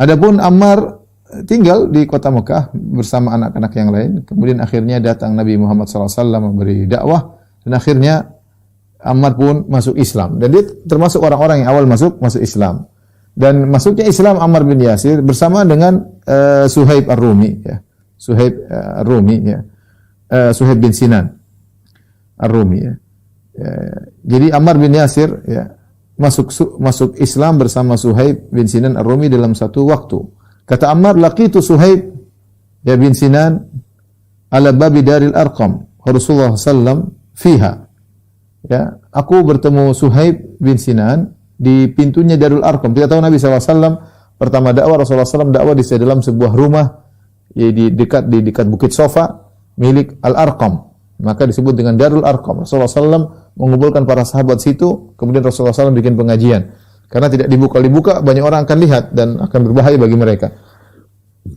Adapun Ammar tinggal di kota Mekah bersama anak-anak yang lain. Kemudian akhirnya datang Nabi Muhammad SAW memberi dakwah dan akhirnya Ammar pun masuk Islam. Dan dia termasuk orang-orang yang awal masuk Islam. Dan masuknya Islam Ammar bin Yasir bersama dengan Suhaib Ar-Rumi, ya. Suhaib Ar-Rumi, ya. Suhaib bin Sinan Ar-Rumi, ya. Jadi Ammar bin Yasir, ya, masuk Islam bersama Suhaib bin Sinan Ar-Rumi dalam satu waktu. Kata Ammar, laqitu Suhaib ya bin Sinan ala babi Daril Arqam. Rasulullah sallam fiha. Ya, aku bertemu Suhaib bin Sinan di pintunya Darul Arqam. Kita tahu Nabi SAW pertama dakwah, Rasulullah SAW dakwah di dalam sebuah rumah, ya, di dekat Bukit Sofa milik Al-Arqam. Maka disebut dengan Darul Arqam. Rasulullah SAW mengumpulkan para sahabat situ, kemudian Rasulullah SAW bikin pengajian. Karena tidak dibuka, banyak orang akan lihat dan akan berbahaya bagi mereka.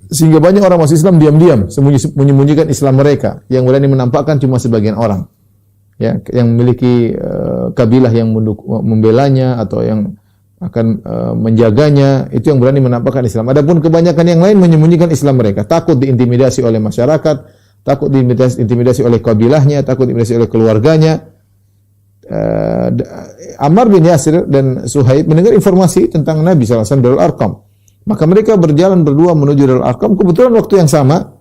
Sehingga banyak orang masuk Islam diam-diam, menyembunyikan Islam mereka. Yang berani menampakkan cuma sebagian orang. Ya, yang memiliki kabilah yang membelanya atau yang akan menjaganya, itu yang berani menampakkan Islam. Adapun kebanyakan yang lain menyembunyikan Islam mereka, takut diintimidasi oleh masyarakat, takut diintimidasi oleh kabilahnya, takut diintimidasi oleh keluarganya. Ammar bin Yasir dan Suhaib mendengar informasi tentang Nabi SAW Darul Arqam. Maka mereka berjalan berdua menuju Darul Arqam, kebetulan waktu yang sama.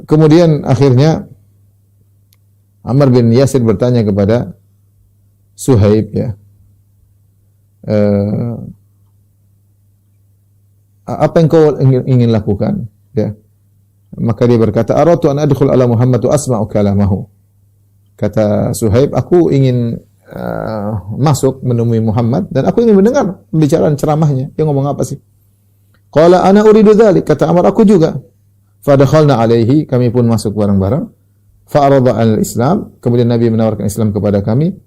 Kemudian akhirnya Ammar bin Yasir bertanya kepada Suhaib, ya, apa yang kau ingin lakukan? Ya. Maka dia berkata, aratu an adkhul ala Muhammad wa asma'u kalamahu. Kata Suhaib, aku ingin masuk menemui Muhammad dan aku ingin mendengar pembicaraan ceramahnya. Dia ngomong apa sih? Qala ana uridu dzalik. Kata Ammar, aku juga. Fa dakhalna alaihi, kami pun masuk bareng-bareng. Fa'arada al-Islam, kemudian Nabi menawarkan Islam kepada kami.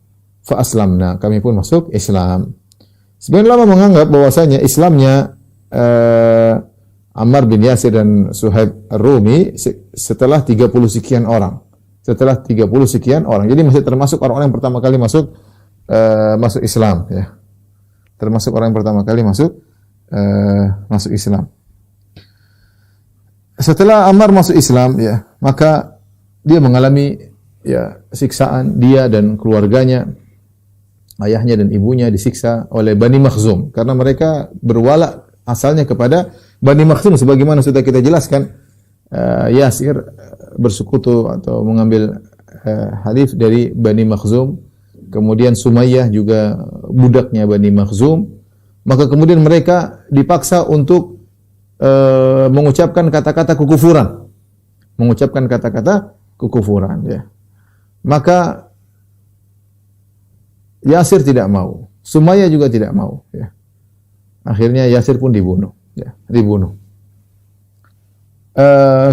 Fa'aslamna, kami pun masuk Islam. Sebagian ulama menganggap bahwasanya Islamnya Ammar bin Yasir dan Suhaib Ar-Rumi setelah 30 sekian orang. Setelah 30 sekian orang. Jadi masih termasuk orang-orang yang pertama kali masuk Islam, ya. Termasuk orang yang pertama kali masuk Islam. Setelah Ammar masuk Islam, ya, maka dia mengalami, ya, siksaan, dia dan keluarganya, ayahnya dan ibunya disiksa oleh Bani Makhzum karena mereka berwala asalnya kepada Bani Makhzum sebagaimana sudah kita jelaskan. Yasir bersekutu atau mengambil halif dari Bani Makhzum, kemudian Sumayyah juga budaknya Bani Makhzum. Maka kemudian mereka dipaksa untuk mengucapkan kata-kata kekufuran, ya. Maka Yasir tidak mau, Sumayyah juga tidak mau, ya. Akhirnya Yasir pun dibunuh, ya,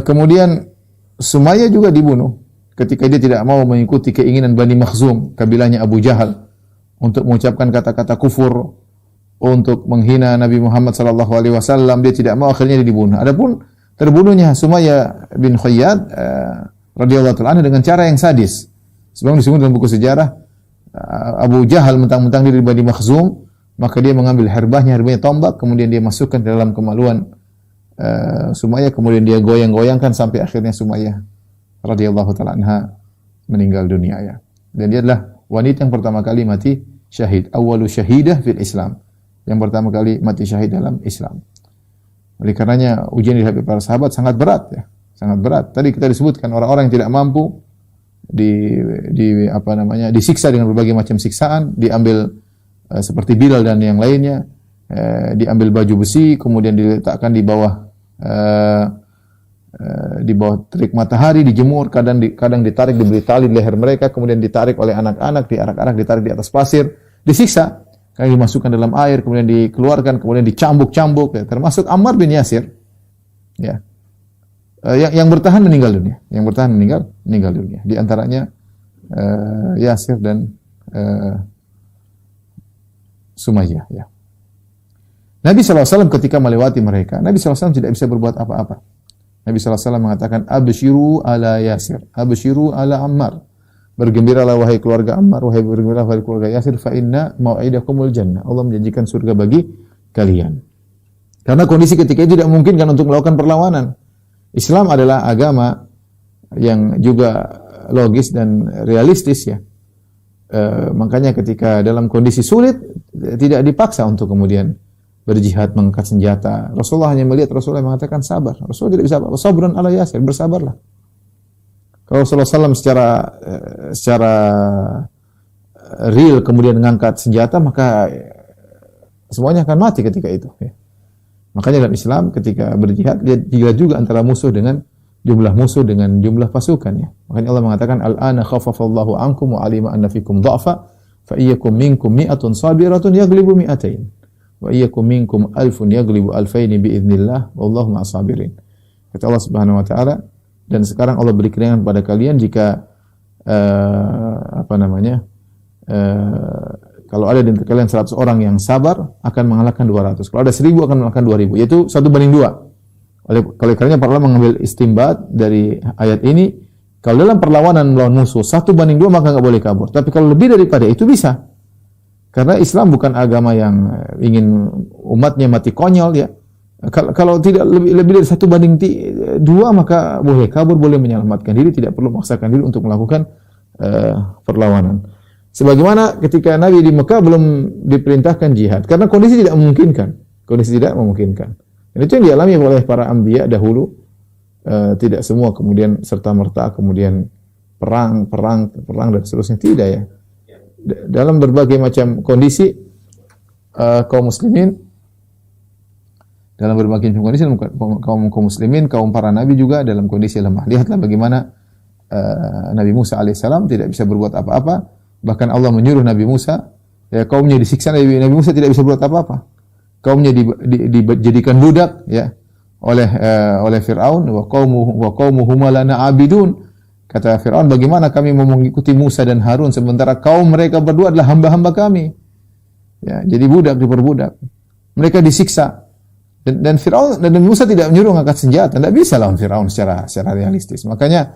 kemudian Sumayyah juga dibunuh ketika dia tidak mau mengikuti keinginan Bani Makhzum, kabilahnya Abu Jahal, untuk mengucapkan kata-kata kufur, untuk menghina Nabi Muhammad SAW. Dia tidak mau, akhirnya dia dibunuh. Adapun terbunuhnya Sumayyah bin Khayyad radhiyallahu ta'ala dengan cara yang sadis. Sebagaimana disebut dalam buku sejarah, Abu Jahal mentang-mentang diri Bani Makhzum, maka dia mengambil herbahnya tombak, kemudian dia masukkan ke dalam kemaluan Sumayyah, kemudian dia goyang-goyangkan sampai akhirnya Sumayyah radhiyallahu ta'ala anha meninggal dunia, ya. Dan dia adalah wanita yang pertama kali mati syahid, awwalu syahidah fil Islam, yang pertama kali mati syahid dalam Islam. Oleh karenanya ujian dihadapi para sahabat sangat berat, ya. Sangat berat. Tadi kita disebutkan orang-orang yang tidak mampu disiksa dengan berbagai macam siksaan, diambil seperti Bilal dan yang lainnya, diambil baju besi, kemudian diletakkan di bawah terik matahari, dijemur, kadang ditarik, diberi tali di leher mereka, kemudian ditarik oleh anak-anak, diarak-arak, ditarik di atas pasir, disiksa, kemudian dimasukkan dalam air, kemudian dikeluarkan, kemudian dicambuk-cambuk, ya. Termasuk Ammar bin Yasir, ya. Yang bertahan meninggal dunia, meninggal dunia. Di antaranya Yasir dan Sumayyah, ya. Nabi SAW ketika melewati mereka, Nabi SAW tidak bisa berbuat apa-apa. Nabi SAW mengatakan, abshiru ala Yasir, abshiru ala Ammar. Bergembiralah wahai keluarga Ammar, bergembiralah wahai keluarga Yasir, fa inna mau'idakumul jannah. Allah menjanjikan surga bagi kalian. Karena kondisi ketika itu tidak memungkinkan untuk melakukan perlawanan. Islam adalah agama yang juga logis dan realistis ya. Makanya ketika dalam kondisi sulit tidak dipaksa untuk kemudian berjihad mengangkat senjata. Rasulullah hanya melihat, Rasulullah mengatakan sabar. Rasulullah tidak bisa apa-apa. Sabran ala Yasir, bersabarlah. Kalau Rasulullah SAW secara real kemudian mengangkat senjata, maka semuanya akan mati ketika itu. Ya. Makanya dalam Islam ketika berjihad dia dilihat juga antara musuh dengan jumlah musuh dengan jumlah pasukan ya. Makanya Allah mengatakan al-ana khaffafallahu ankum wa alima anna fikum dha'fa fa iyyakum minkum mi'atun sabiratun yaghlibu mi'atain wa iyyakum minkum alfun yaghlibu alfaini bi idznillah wallahu ma'as sabirin. Kata Allah Subhanahu wa taala, dan sekarang Allah beri keringanan pada kalian jika kalau ada di antara kalian 100 orang yang sabar akan mengalahkan 200. Kalau ada 1000 akan mengalahkan 2000, yaitu 1:2. Oleh karenanya para ulama mengambil istimbat dari ayat ini, kalau dalam perlawanan melawan musuh 1:2 maka enggak boleh kabur. Tapi kalau lebih daripada itu bisa. Karena Islam bukan agama yang ingin umatnya mati konyol ya. Kalau tidak lebih dari 1:2 maka boleh kabur, boleh menyelamatkan diri, tidak perlu memaksakan diri untuk melakukan perlawanan. Sebagaimana ketika Nabi di Mekah belum diperintahkan jihad karena kondisi tidak memungkinkan. Kondisi tidak memungkinkan. Dan itu yang dialami oleh para anbiya dahulu. Tidak semua kemudian serta-merta kemudian perang dan seterusnya, tidak ya. Dalam berbagai macam kondisi kaum muslimin, dalam berbagai kondisi kaum muslimin, kaum para nabi juga dalam kondisi lemah. Lihatlah bagaimana Nabi Musa alaihissalam tidak bisa berbuat apa-apa. Bahkan Allah menyuruh Nabi Musa, ya kaumnya disiksa, Nabi Musa tidak bisa berbuat apa-apa. Kaumnya dijadikan budak ya oleh Firaun, wa qaumuhum lana abidun. Kata Firaun, bagaimana kami mau mengikuti Musa dan Harun sementara kaum mereka berdua adalah hamba-hamba kami. Ya, jadi budak, diperbudak. Mereka disiksa. Dan Firaun dan Musa tidak menyuruh mengangkat senjata, tidak bisa lawan Firaun secara realistis. Makanya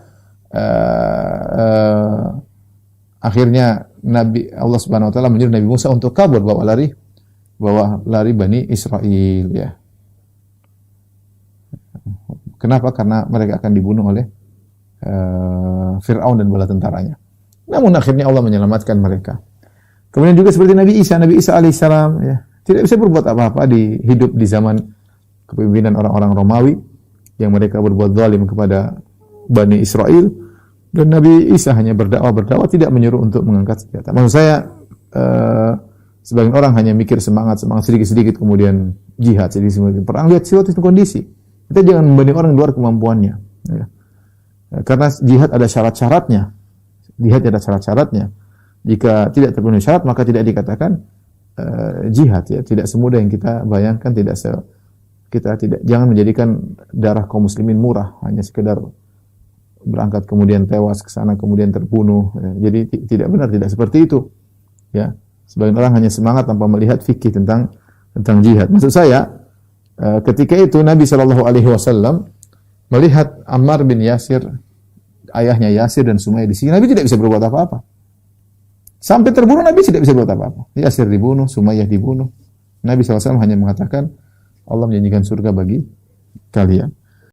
akhirnya Allah Subhanahu wa taala menyuruh Nabi Musa untuk kabur, bawa lari Bani Israel ya. Kenapa? Karena mereka akan dibunuh oleh Fir'aun dan bala tentaranya. Namun akhirnya Allah menyelamatkan mereka. Kemudian juga seperti Nabi Isa alaihissalam ya, tidak bisa berbuat apa-apa, hidup di zaman kepemimpinan orang-orang Romawi yang mereka berbuat zalim kepada Bani Israel, dan Nabi Isa hanya berdakwah tidak menyuruh untuk mengangkat senjata. Maksud saya sebagian orang hanya mikir semangat sedikit-sedikit kemudian jihad, sedikit-sedikit perang. Lihat situasi kondisi. Kita jangan membanding orang di luar kemampuannya ya. Karena jihad ada syarat-syaratnya. Jika tidak terpenuhi syarat maka tidak dikatakan jihad ya. Tidak semudah yang kita bayangkan, jangan menjadikan darah kaum muslimin murah, hanya sekedar berangkat kemudian tewas ke sana kemudian terbunuh ya. Jadi tidak benar, tidak seperti itu ya. Sebagian orang hanya semangat tanpa melihat fikih tentang jihad. Maksud saya ketika itu Nabi SAW melihat Ammar bin Yasir, ayahnya Yasir dan Sumayyah di sini, Nabi tidak bisa berbuat apa-apa. Sampai terbunuh Nabi tidak bisa berbuat apa-apa. Yasir dibunuh, Sumayyah dibunuh. Nabi SAW hanya mengatakan Allah menjanjikan surga bagi kalian.